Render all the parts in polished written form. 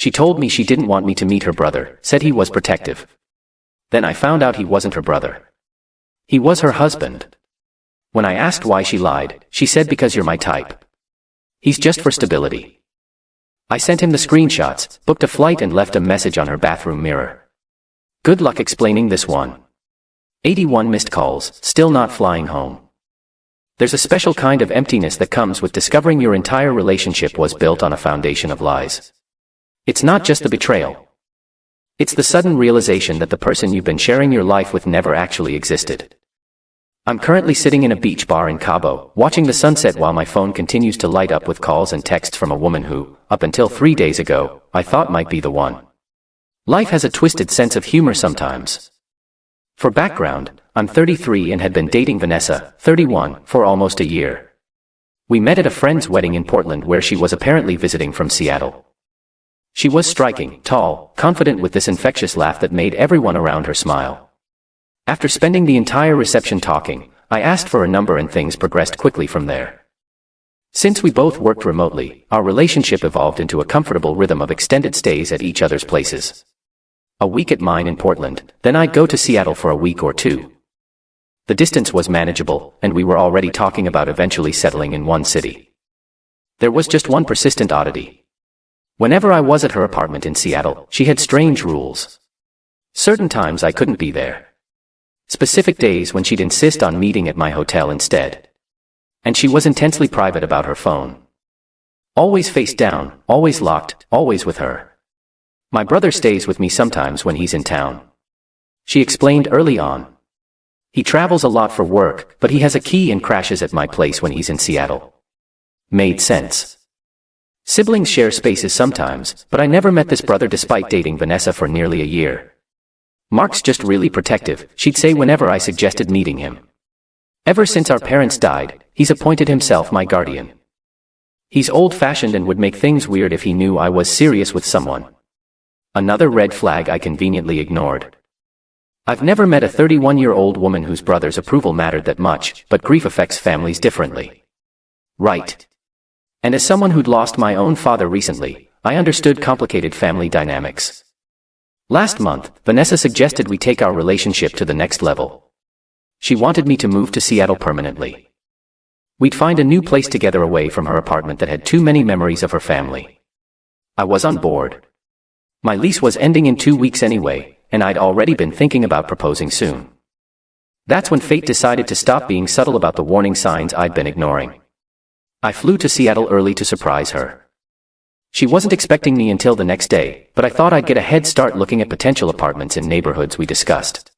She told me she didn't want me to meet her brother, said he was protective. Then I found out he wasn't her brother. He was her husband. When I asked why she lied, she said because you're my type. He's just for stability. I sent him the screenshots, booked a flight and left a message on her bathroom mirror. Good luck explaining this one. 81 missed calls, still not flying home. There's a special kind of emptiness that comes with discovering your entire relationship was built on a foundation of lies. It's not just the betrayal. It's the sudden realization that the person you've been sharing your life with never actually existed. I'm currently sitting in a beach bar in Cabo, watching the sunset while my phone continues to light up with calls and texts from a woman who, up until 3 days ago, I thought might be the one. Life has a twisted sense of humor sometimes. For background, I'm 33 and had been dating Vanessa, 31, for almost a year. We met at a friend's wedding in Portland where she was apparently visiting from Seattle. She was striking, tall, confident with this infectious laugh that made everyone around her smile. After spending the entire reception talking, I asked for a number and things progressed quickly from there. Since we both worked remotely, our relationship evolved into a comfortable rhythm of extended stays at each other's places. A week at mine in Portland, then I'd go to Seattle for a week or two. The distance was manageable, and we were already talking about eventually settling in one city. There was just one persistent oddity. Whenever I was at her apartment in Seattle, she had strange rules. Certain times I couldn't be there. Specific days when she'd insist on meeting at my hotel instead. And she was intensely private about her phone. Always face down, always locked, always with her. My brother stays with me sometimes when he's in town. She explained early on. He travels a lot for work, but he has a key and crashes at my place when he's in Seattle. Made sense. Siblings share spaces sometimes, but I never met this brother despite dating Vanessa for nearly a year. Mark's just really protective, she'd say whenever I suggested meeting him. Ever since our parents died, he's appointed himself my guardian. He's old-fashioned and would make things weird if he knew I was serious with someone. Another red flag I conveniently ignored. I've never met a 31-year-old woman whose brother's approval mattered that much, but grief affects families differently. Right. And as someone who'd lost my own father recently, I understood complicated family dynamics. Last month, Vanessa suggested we take our relationship to the next level. She wanted me to move to Seattle permanently. We'd find a new place together away from her apartment that had too many memories of her family. I was on board. My lease was ending in 2 weeks anyway, and I'd already been thinking about proposing soon. That's when fate decided to stop being subtle about the warning signs I'd been ignoring. I flew to Seattle early to surprise her. She wasn't expecting me until the next day, but I thought I'd get a head start looking at potential apartments in neighborhoods we discussed.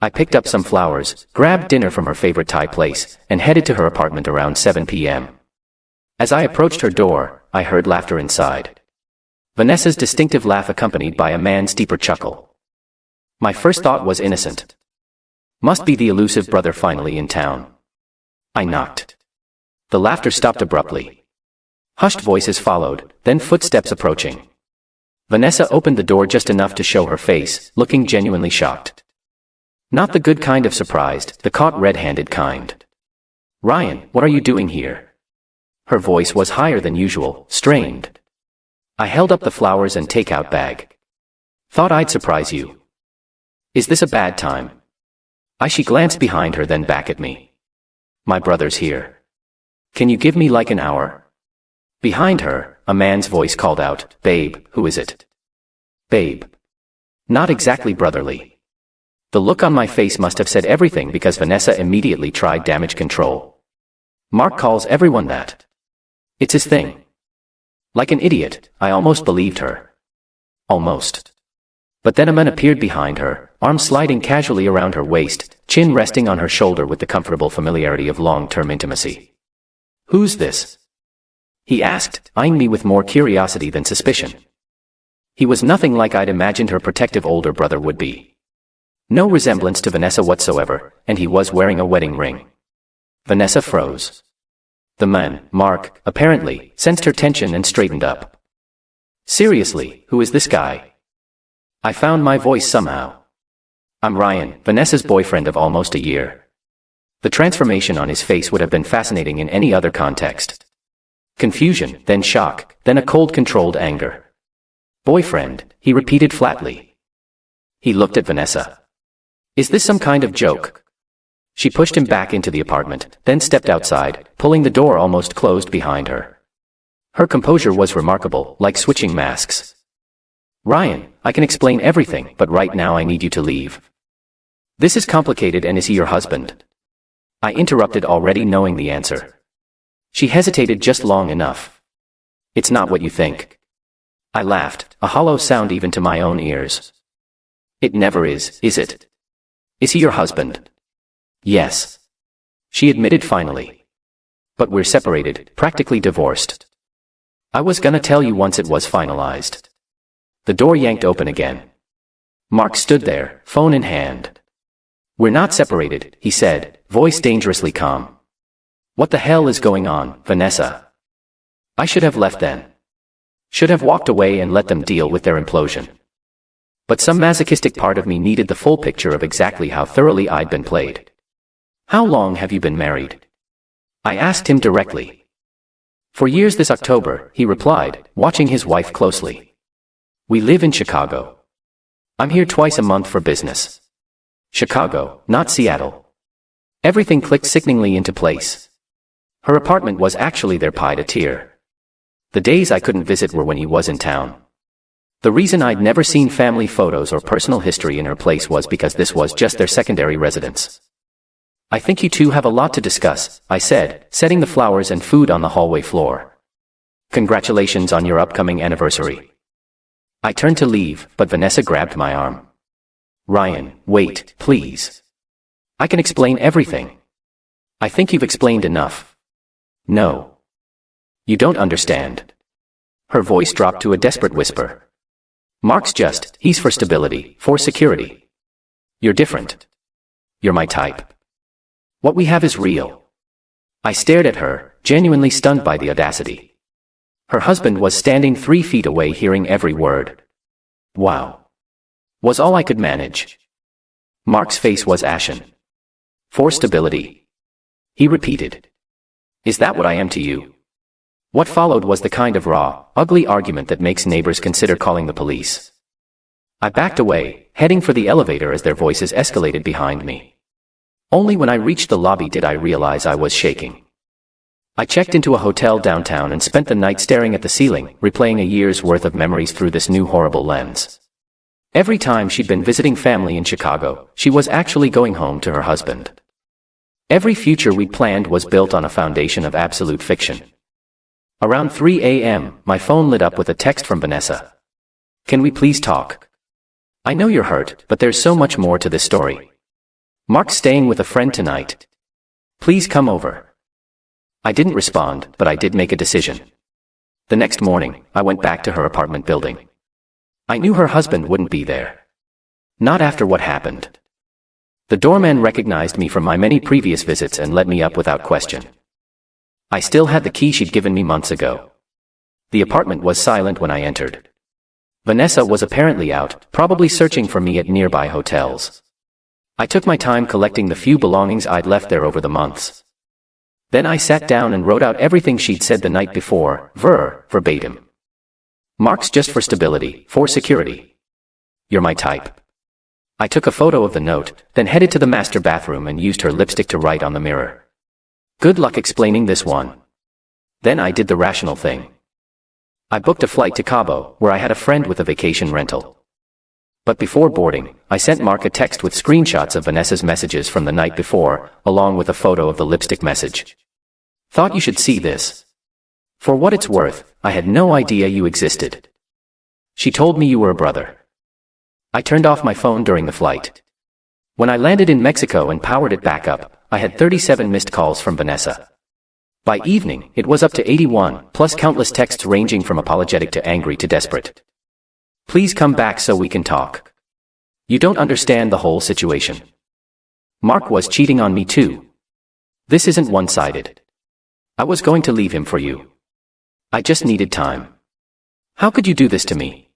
I picked up some flowers, grabbed dinner from her favorite Thai place, and headed to her apartment around 7 p.m. As I approached her door, I heard laughter inside. Vanessa's distinctive laugh accompanied by a man's deeper chuckle. My first thought was innocent. Must be the elusive brother finally in town. I knocked. The laughter stopped abruptly. Hushed voices followed, then footsteps approaching. Vanessa opened the door just enough to show her face, looking genuinely shocked. Not the good kind of surprised, the caught red-handed kind. Ryan, what are you doing here? Her voice was higher than usual, strained. I held up the flowers and takeout bag. Thought I'd surprise you. Is this a bad time? She glanced behind her then back at me. My brother's here. Can you give me like an hour? Behind her, a man's voice called out, "Babe, who is it?" Babe. Not exactly brotherly. The look on my face must have said everything because Vanessa immediately tried damage control. Mark calls everyone that. It's his thing. Like an idiot, I almost believed her. Almost. But then a man appeared behind her, arm sliding casually around her waist, chin resting on her shoulder with the comfortable familiarity of long-term intimacy. Who's this? He asked, eyeing me with more curiosity than suspicion. He was nothing like I'd imagined her protective older brother would be. No resemblance to Vanessa whatsoever, and he was wearing a wedding ring. Vanessa froze. The man, Mark, apparently, sensed her tension and straightened up. Seriously, who is this guy? I found my voice somehow. I'm Ryan, Vanessa's boyfriend of almost a year. The transformation on his face would have been fascinating in any other context. Confusion, then shock, then a cold controlled anger. Boyfriend, he repeated flatly. He looked at Vanessa. Is this some kind of joke? She pushed him back into the apartment, then stepped outside, pulling the door almost closed behind her. Her composure was remarkable, like switching masks. Ryan, I can explain everything, but right now I need you to leave. This is complicated, and is he your husband? I interrupted, already knowing the answer. She hesitated just long enough. It's not what you think. I laughed, a hollow sound even to my own ears. It never is it? Is he your husband? Yes. She admitted finally. But we're separated, practically divorced. I was gonna tell you once it was finalized. The door yanked open again. Mark stood there, phone in hand. We're not separated, he said, voice dangerously calm. What the hell is going on, Vanessa? I should have left then. Should have walked away and let them deal with their implosion. But some masochistic part of me needed the full picture of exactly how thoroughly I'd been played. How long have you been married? I asked him directly. For years this October, he replied, watching his wife closely. We live in Chicago. I'm here twice a month for business. Chicago, not Seattle. Everything clicked sickeningly into place. Her apartment was actually their pied-à-terre. The days I couldn't visit were when he was in town. The reason I'd never seen family photos or personal history in her place was because this was just their secondary residence. I think you two have a lot to discuss, I said, setting the flowers and food on the hallway floor. Congratulations on your upcoming anniversary. I turned to leave, but Vanessa grabbed my arm. Ryan, wait, please. I can explain everything. I think you've explained enough. No. You don't understand. Her voice dropped to a desperate whisper. He's for stability, for security. You're different. You're my type. What we have is real. I stared at her, genuinely stunned by the audacity. Her husband was standing 3 feet away, hearing every word. Wow. Was all I could manage. Mark's face was ashen. For stability. He repeated. Is that what I am to you? What followed was the kind of raw, ugly argument that makes neighbors consider calling the police. I backed away, heading for the elevator as their voices escalated behind me. Only when I reached the lobby did I realize I was shaking. I checked into a hotel downtown and spent the night staring at the ceiling, replaying a year's worth of memories through this new horrible lens. Every time she'd been visiting family in Chicago, she was actually going home to her husband. Every future we'd planned was built on a foundation of absolute fiction. Around 3 a.m., my phone lit up with a text from Vanessa. Can we please talk? I know you're hurt, but there's so much more to this story. Mark's staying with a friend tonight. Please come over. I didn't respond, but I did make a decision. The next morning, I went back to her apartment building. I knew her husband wouldn't be there. Not after what happened. The doorman recognized me from my many previous visits and let me up without question. I still had the key she'd given me months ago. The apartment was silent when I entered. Vanessa was apparently out, probably searching for me at nearby hotels. I took my time collecting the few belongings I'd left there over the months. Then I sat down and wrote out everything she'd said the night before, verbatim. Mark's just for stability, for security. You're my type. I took a photo of the note, then headed to the master bathroom and used her lipstick to write on the mirror. Good luck explaining this one. Then I did the rational thing. I booked a flight to Cabo, where I had a friend with a vacation rental. But before boarding, I sent Mark a text with screenshots of Vanessa's messages from the night before, along with a photo of the lipstick message. Thought you should see this. For what it's worth, I had no idea you existed. She told me you were a brother. I turned off my phone during the flight. When I landed in Mexico and powered it back up, I had 37 missed calls from Vanessa. By evening, it was up to 81, plus countless texts ranging from apologetic to angry to desperate. Please come back so we can talk. You don't understand the whole situation. Mark was cheating on me too. This isn't one-sided. I was going to leave him for you. I just needed time. How could you do this to me?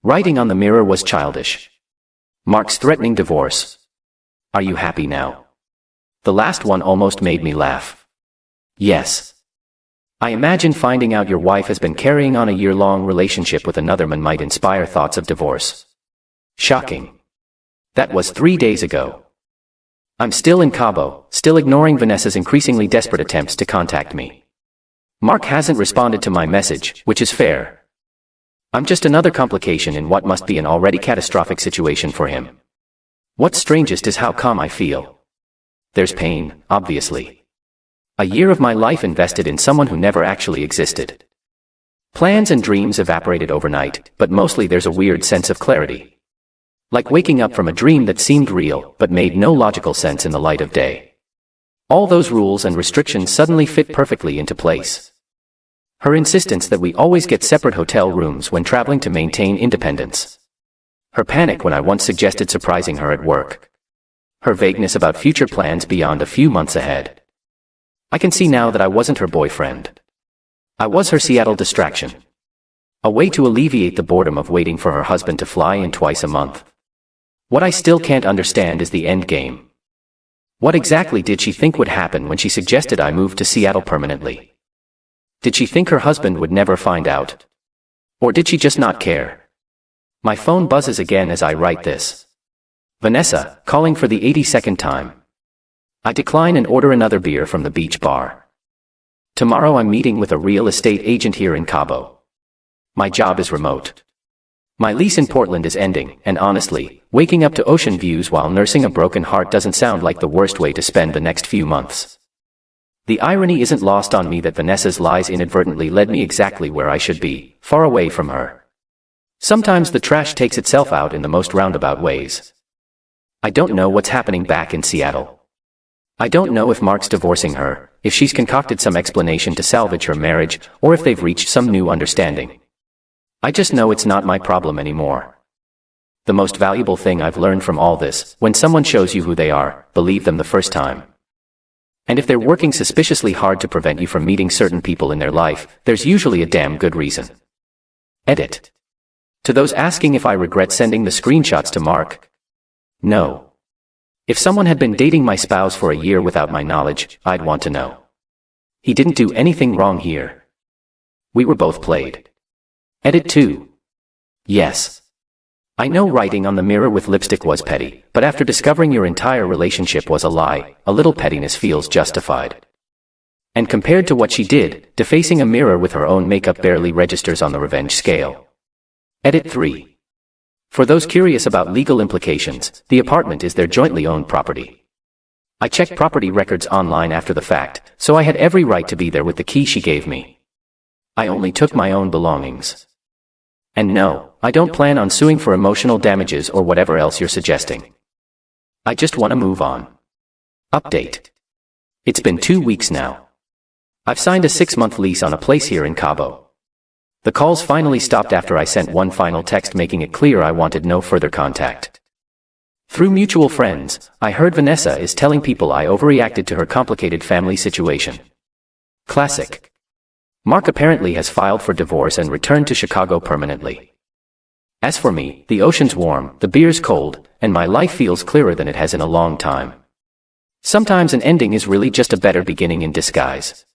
Writing on the mirror was childish. Mark's threatening divorce. Are you happy now? The last one almost made me laugh. Yes. I imagine finding out your wife has been carrying on a year-long relationship with another man might inspire thoughts of divorce. Shocking. That was 3 days ago. I'm still in Cabo, still ignoring Vanessa's increasingly desperate attempts to contact me. Mark hasn't responded to my message, which is fair. I'm just another complication in what must be an already catastrophic situation for him. What's strangest is how calm I feel. There's pain, obviously. A year of my life invested in someone who never actually existed. Plans and dreams evaporated overnight, but mostly there's a weird sense of clarity. Like waking up from a dream that seemed real, but made no logical sense in the light of day. All those rules and restrictions suddenly fit perfectly into place. Her insistence that we always get separate hotel rooms when traveling to maintain independence. Her panic when I once suggested surprising her at work. Her vagueness about future plans beyond a few months ahead. I can see now that I wasn't her boyfriend. I was her Seattle distraction. A way to alleviate the boredom of waiting for her husband to fly in twice a month. What I still can't understand is the end game. What exactly did she think would happen when she suggested I move to Seattle permanently? Did she think her husband would never find out? Or did she just not care? My phone buzzes again as I write this. Vanessa, calling for the 82nd time. I decline and order another beer from the beach bar. Tomorrow I'm meeting with a real estate agent here in Cabo. My job is remote. My lease in Portland is ending, and honestly, waking up to ocean views while nursing a broken heart doesn't sound like the worst way to spend the next few months. The irony isn't lost on me that Vanessa's lies inadvertently led me exactly where I should be, far away from her. Sometimes the trash takes itself out in the most roundabout ways. I don't know what's happening back in Seattle. I don't know if Mark's divorcing her, if she's concocted some explanation to salvage her marriage, or if they've reached some new understanding. I just know it's not my problem anymore. The most valuable thing I've learned from all this, when someone shows you who they are, believe them the first time. And if they're working suspiciously hard to prevent you from meeting certain people in their life, there's usually a damn good reason. Edit. To those asking if I regret sending the screenshots to Mark. No. If someone had been dating my spouse for a year without my knowledge, I'd want to know. He didn't do anything wrong here. We were both played. Edit 2. Yes. I know writing on the mirror with lipstick was petty, but after discovering your entire relationship was a lie, a little pettiness feels justified. And compared to what she did, defacing a mirror with her own makeup barely registers on the revenge scale. Edit 3. For those curious about legal implications, the apartment is their jointly owned property. I checked property records online after the fact, so I had every right to be there with the key she gave me. I only took my own belongings. And no, I don't plan on suing for emotional damages or whatever else you're suggesting. I just want to move on. Update. It's been 2 weeks now. I've signed a 6-month lease on a place here in Cabo. The calls finally stopped after I sent one final text making it clear I wanted no further contact. Through mutual friends, I heard Vanessa is telling people I overreacted to her complicated family situation. Classic. Mark apparently has filed for divorce and returned to Chicago permanently. As for me, the ocean's warm, the beer's cold, and my life feels clearer than it has in a long time. Sometimes an ending is really just a better beginning in disguise.